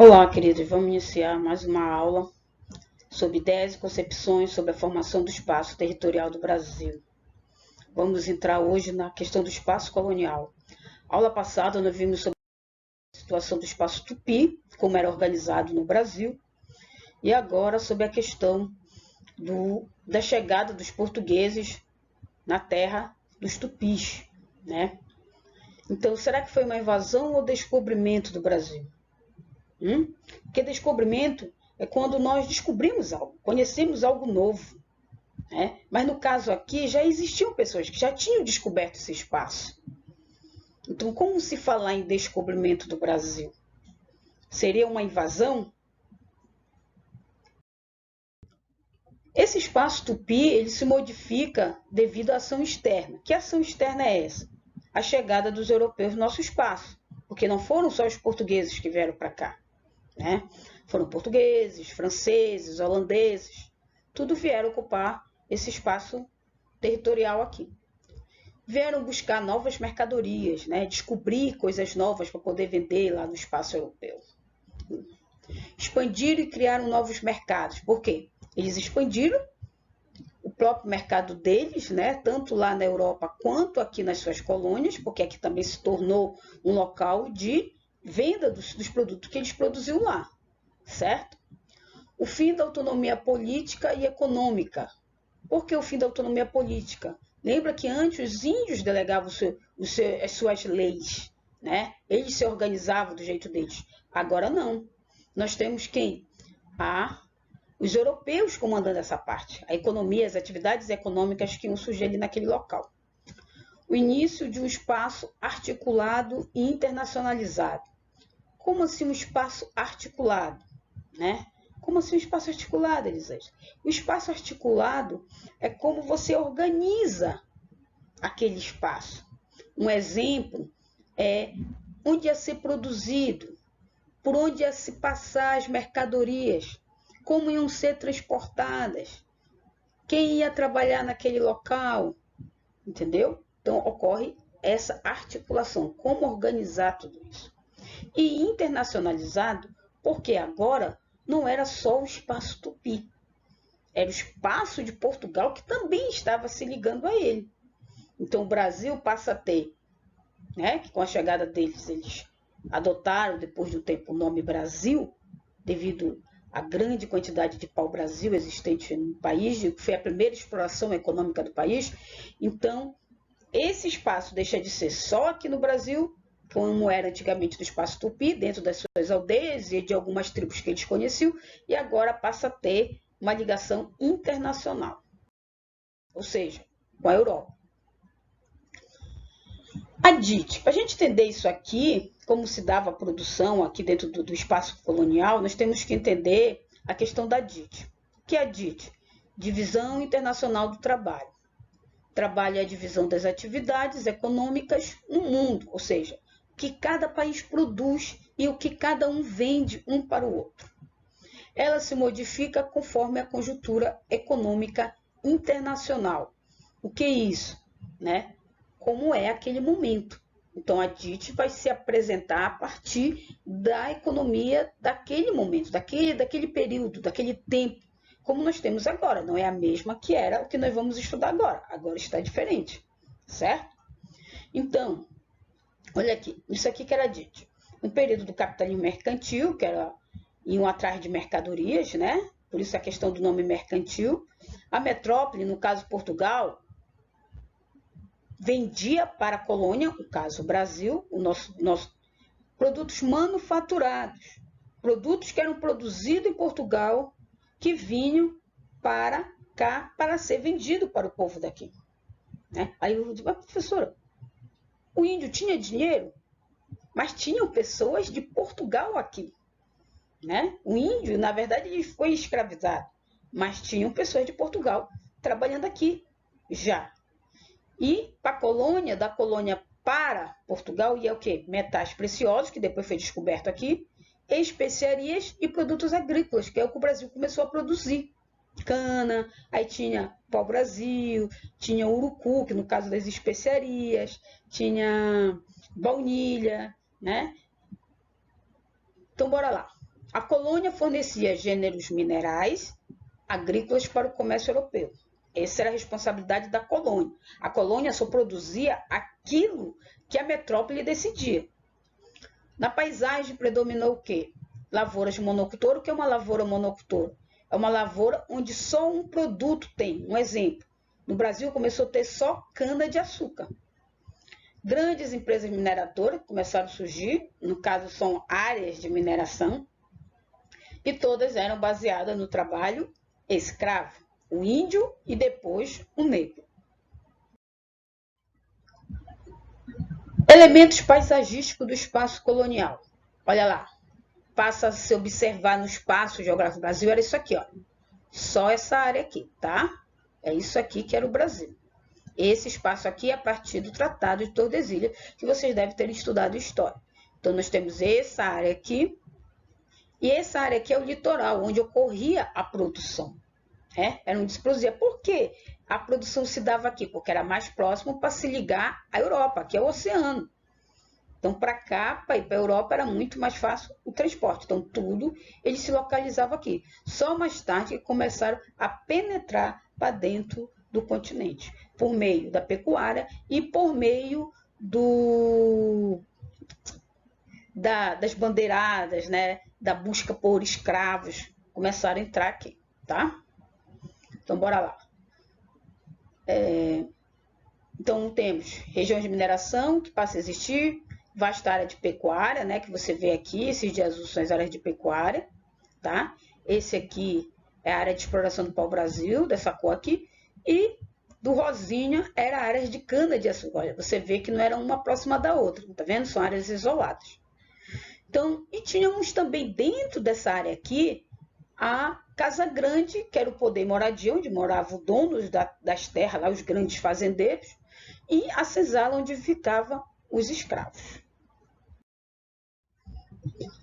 Olá, queridos. Vamos iniciar mais uma aula sobre ideias e concepções sobre a formação do espaço territorial do Brasil. Vamos entrar hoje na questão do espaço colonial. Aula passada, nós vimos sobre a situação do espaço tupi, como era organizado no Brasil, e agora sobre a questão da chegada dos portugueses na terra dos tupis, né? Então, será que foi uma invasão ou descobrimento do Brasil? Porque descobrimento é quando nós descobrimos algo, conhecemos algo novo. Né? Mas no caso aqui, já existiam pessoas que já tinham descoberto esse espaço. Então, como se falar em descobrimento do Brasil? Seria uma invasão? Esse espaço tupi ele se modifica devido à ação externa. Que ação externa é essa? A chegada dos europeus no nosso espaço. Porque não foram só os portugueses que vieram para cá. Né? Foram portugueses, franceses, holandeses, tudo vieram ocupar esse espaço territorial aqui. Vieram buscar novas mercadorias, né? Descobrir coisas novas para poder vender lá no espaço europeu. Expandiram e criaram novos mercados. Por quê? Eles expandiram o próprio mercado deles, né? Tanto lá na Europa quanto aqui nas suas colônias, porque aqui também se tornou um local de venda dos produtos que eles produziam lá, certo? O fim da autonomia política e econômica. Por que o fim da autonomia política? Lembra que antes os índios delegavam as suas leis, né? Eles se organizavam do jeito deles. Agora não. Nós temos quem? Os europeus comandando essa parte. A economia, as atividades econômicas que iam surgir ali naquele local. O início de um espaço articulado e internacionalizado. Como assim um espaço articulado? Né? Como assim um espaço articulado, Elisângela? O espaço articulado é como você organiza aquele espaço. Um exemplo é onde ia ser produzido, por onde ia se passar as mercadorias, como iam ser transportadas, quem ia trabalhar naquele local, entendeu? Então ocorre essa articulação, como organizar tudo isso. E internacionalizado, porque agora não era só o espaço tupi, era o espaço de Portugal que também estava se ligando a ele. Então o Brasil passa a ter, né, que com a chegada deles, eles adotaram depois de um tempo o nome Brasil, devido à grande quantidade de pau-brasil existente no país, que foi a primeira exploração econômica do país. Então esse espaço deixa de ser só aqui no Brasil, como era antigamente do espaço tupi, dentro das suas aldeias e de algumas tribos que eles conheciam, e agora passa a ter uma ligação internacional, ou seja, com a Europa. A DIT, para a gente entender isso aqui, como se dava a produção aqui dentro do espaço colonial, nós temos que entender a questão da DIT. O que é a DIT? Divisão Internacional do Trabalho. Trabalho é a divisão das atividades econômicas no mundo, ou seja, o que cada país produz e o que cada um vende um para o outro. Ela se modifica conforme a conjuntura econômica internacional. O que é isso? Né? Como é aquele momento. Então, a DIT vai se apresentar a partir da economia daquele momento, daquele período, daquele tempo, como nós temos agora. Não é a mesma que era o que nós vamos estudar agora. Agora está diferente, certo? Então, olha aqui, isso aqui que era DIT. Um período do capitalismo mercantil, que era iam atrás de mercadorias, né? Por isso a questão do nome mercantil. A metrópole, no caso Portugal, vendia para a colônia, no caso o Brasil, o nosso produtos manufaturados, produtos que eram produzidos em Portugal, que vinham para cá para ser vendido para o povo daqui. Né? Aí eu digo, professora, o índio tinha dinheiro, mas tinham pessoas de Portugal aqui. Né? O índio, na verdade, ele foi escravizado, mas tinham pessoas de Portugal trabalhando aqui já. E para a colônia, da colônia para Portugal, ia o quê? Metais preciosos, que depois foi descoberto aqui, especiarias e produtos agrícolas, que é o que o Brasil começou a produzir. Cana, aí tinha pau-brasil, tinha urucu, que no caso das especiarias, tinha baunilha, né? Então, bora lá. A colônia fornecia gêneros minerais agrícolas para o comércio europeu. Essa era a responsabilidade da colônia. A colônia só produzia aquilo que a metrópole decidia. Na paisagem predominou o quê? Lavouras de monocultor. O que é uma lavoura monocultor? É uma lavoura onde só um produto tem. Um exemplo, no Brasil começou a ter só cana-de-açúcar. Grandes empresas mineradoras começaram a surgir, no caso são áreas de mineração, e todas eram baseadas no trabalho escravo, o índio e depois o negro. Elementos paisagísticos do espaço colonial. Olha lá, passa a se observar no espaço geográfico do Brasil, era isso aqui, ó. Só essa área aqui, tá? É isso aqui que era o Brasil. Esse espaço aqui é a partir do Tratado de Tordesilhas, que vocês devem ter estudado história. Então, nós temos essa área aqui, e essa área aqui é o litoral, onde ocorria a produção. Era onde se produzia. Por quê? A produção se dava aqui, porque era mais próximo para se ligar à Europa, que é o oceano. Então, para cá, para ir para a Europa, era muito mais fácil o transporte. Então, tudo ele se localizava aqui. Só mais tarde que começaram a penetrar para dentro do continente, por meio da pecuária e por meio das bandeiradas, né? Da busca por escravos, começaram a entrar aqui, tá? Então, bora lá. Então, temos regiões de mineração que passa a existir, vasta área de pecuária, né? Que você vê aqui, esses de azul são as áreas de pecuária, tá? Esse aqui é a área de exploração do pau-brasil, dessa cor aqui, e do rosinha era áreas de cana-de-açúcar. Olha, você vê que não era uma próxima da outra, tá vendo? São áreas isoladas. Então, e tínhamos também dentro dessa área aqui a Casa Grande, que era o poder moradia, onde moravam os donos das terras, lá, os grandes fazendeiros, e a senzala, onde ficavam os escravos.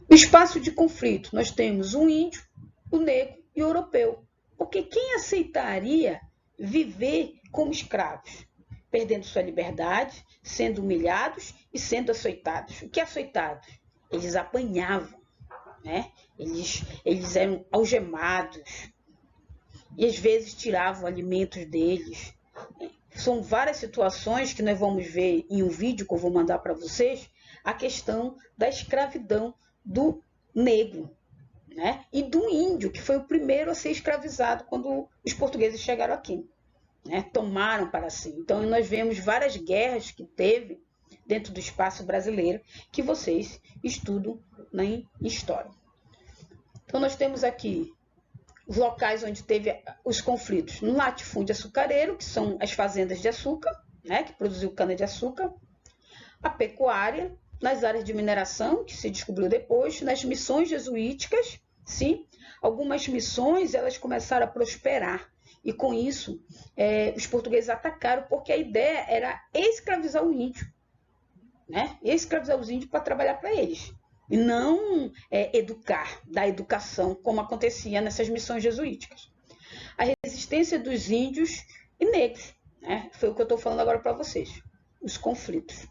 No espaço de conflito, nós temos o índio, o negro e o europeu. Porque quem aceitaria viver como escravos, perdendo sua liberdade, sendo humilhados e sendo açoitados? O que é açoitados? Eles apanhavam, né? Eles eram algemados e às vezes tiravam alimentos deles. São várias situações que nós vamos ver em um vídeo que eu vou mandar para vocês, a questão da escravidão do negro, né? E do índio, que foi o primeiro a ser escravizado quando os portugueses chegaram aqui, né? Tomaram para si. Então, nós vemos várias guerras que teve dentro do espaço brasileiro que vocês estudam na história. Então, nós temos aqui os locais onde teve os conflitos no latifúndio açucareiro, que são as fazendas de açúcar, né, que produziu cana-de-açúcar, a pecuária, nas áreas de mineração, que se descobriu depois, nas missões jesuíticas, sim, algumas missões elas começaram a prosperar, e com isso os portugueses atacaram, porque a ideia era escravizar o índio, né, escravizar os índios para trabalhar para eles. E não educar, dar educação, como acontecia nessas missões jesuíticas. A resistência dos índios e negros, né? Foi o que eu estou falando agora para vocês, os conflitos.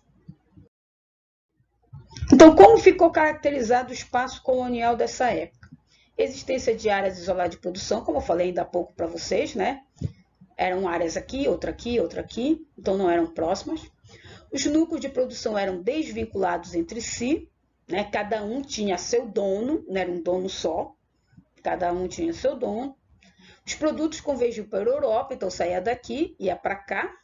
Então, como ficou caracterizado o espaço colonial dessa época? Existência de áreas isoladas de produção, como eu falei ainda há pouco para vocês, né? Eram áreas aqui, outra aqui, então não eram próximas. Os núcleos de produção eram desvinculados entre si, né? Cada um tinha seu dono, não era um dono só, cada um tinha seu dono. Os produtos convergiam para a Europa, então saía daqui, ia para cá,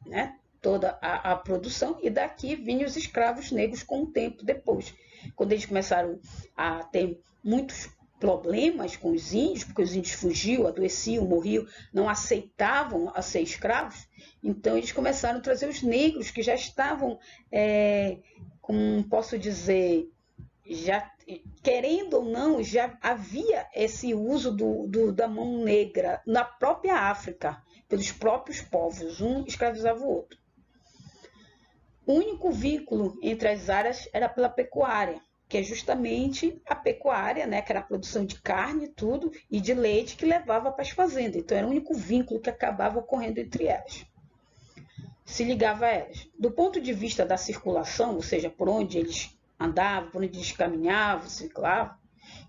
né? Toda a produção, e daqui vinham os escravos negros com o tempo depois. Quando eles começaram a ter muitos problemas com os índios, porque os índios fugiam, adoeciam, morriam, não aceitavam a ser escravos, então eles começaram a trazer os negros que já estavam, como posso dizer, já querendo ou não, já havia esse uso da mão negra na própria África, pelos próprios povos, um escravizava o outro. O único vínculo entre as áreas era pela pecuária, que é justamente a pecuária, né, que era a produção de carne tudo, e de leite que levava para as fazendas. Então, era o único vínculo que acabava ocorrendo entre elas. Se ligava a elas. Do ponto de vista da circulação, ou seja, por onde eles andavam, por onde eles caminhavam, circulavam,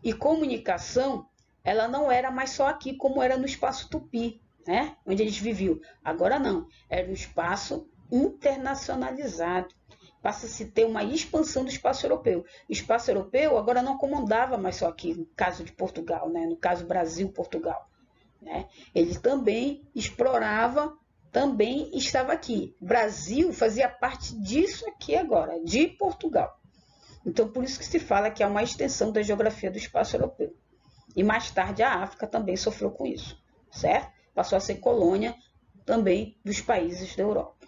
E comunicação, ela não era mais só aqui, como era no espaço Tupi, né? Onde eles viviam. Agora não, era um espaço internacionalizado. Passa-se a ter uma expansão do espaço europeu. O espaço europeu agora não comandava mais só aqui, no caso de Portugal, né? No caso Brasil-Portugal. Né? Ele também explorava, também estava aqui. Brasil fazia parte disso aqui agora, de Portugal. Então, por isso que se fala que é uma extensão da geografia do espaço europeu. E mais tarde a África também sofreu com isso, certo? Passou a ser colônia também dos países da Europa.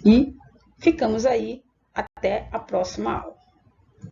E ficamos aí até a próxima aula.